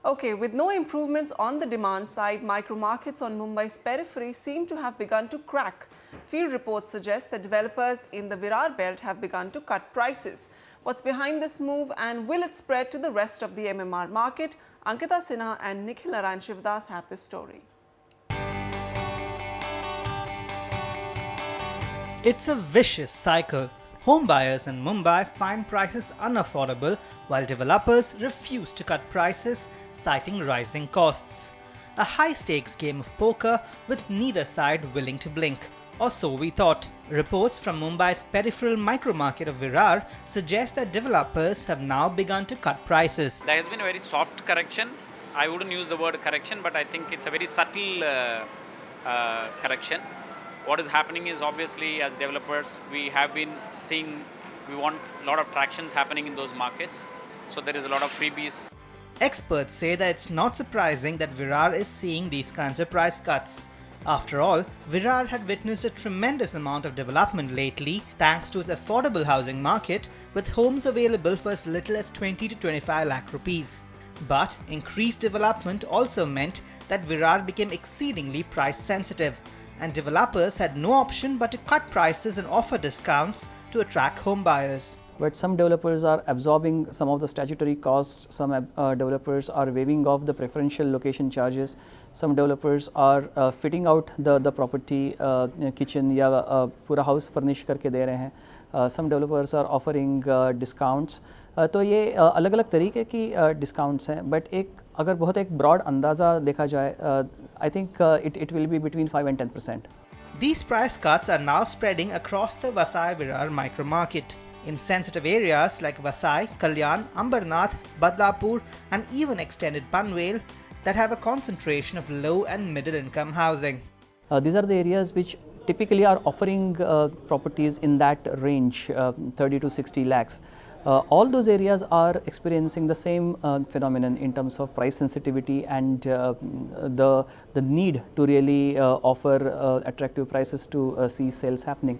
Okay, with no improvements on the demand side, micro markets on Mumbai's periphery seem to have begun to crack. Field reports suggest that developers in the Virar belt have begun to cut prices. What's behind this move and will it spread to the rest of the MMR market? Ankita Sinha and Nikhil Narayan Shivdas have this story. It's a vicious cycle. Home buyers in Mumbai find prices unaffordable while developers refuse to cut prices, citing rising costs. A high-stakes game of poker with neither side willing to blink. Or so we thought. Reports from Mumbai's peripheral micro-market of Virar suggest that developers have now begun to cut prices. There has been a very soft correction. I wouldn't use the word correction, but I think it's a very subtle correction. What is happening is, obviously, as developers, we want a lot of tractions happening in those markets. So there is a lot of freebies. Experts say that it's not surprising that Virar is seeing these kinds of price cuts. After all, Virar had witnessed a tremendous amount of development lately thanks to its affordable housing market, with homes available for as little as 20 to 25 lakh rupees. But increased development also meant that Virar became exceedingly price sensitive, and developers had no option but to cut prices and offer discounts to attract home buyers. But some developers are absorbing some of the statutory costs, some developers are waiving off the preferential location charges, some developers are fitting out the property kitchen या पूरा house furnish करके दे रहे हैं. Some developers are offering discounts. तो ये अलग अलग तरीके की discounts हैं, but अगर बहुत एक broad अंदाज़ा देखा जाए, I think it will be between 5 and 10%. These price cuts are now spreading across the Vasai-Virar micro market. In sensitive areas like Vasai, Kalyan, Ambernath, Badlapur and even extended Panvel that have a concentration of low and middle income housing. These are the areas which typically are offering properties in that range, 30 to 60 lakhs. All those areas are experiencing the same phenomenon in terms of price sensitivity and the need to really offer attractive prices to see sales happening.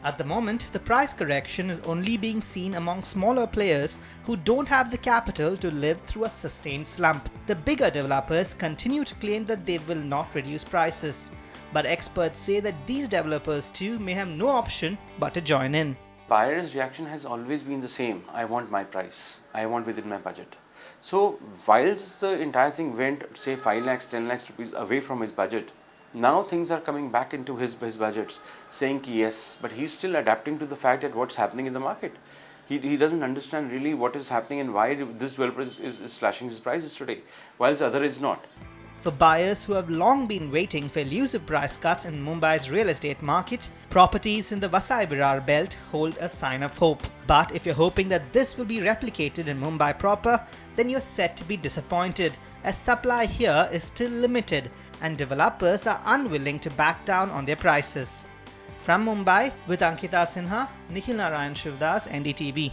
At the moment, the price correction is only being seen among smaller players who don't have the capital to live through a sustained slump. The bigger developers continue to claim that they will not reduce prices. But experts say that these developers too may have no option but to join in. Buyer's reaction has always been the same. I want my price. I want within my budget. So whilst the entire thing went, say, 5 lakhs, 10 lakhs rupees away from his budget, now things are coming back into his budgets, saying yes, but he's still adapting to the fact that what's happening in the market. He doesn't understand really what is happening and why this developer is slashing his prices today, whilst the other is not. For buyers who have long been waiting for elusive price cuts in Mumbai's real estate market, properties in the Vasai-Virar belt hold a sign of hope. But if you're hoping that this will be replicated in Mumbai proper, then you're set to be disappointed, as supply here is still limited and developers are unwilling to back down on their prices. From Mumbai, with Ankita Sinha, Nikhil Narayan Shivdas, NDTV.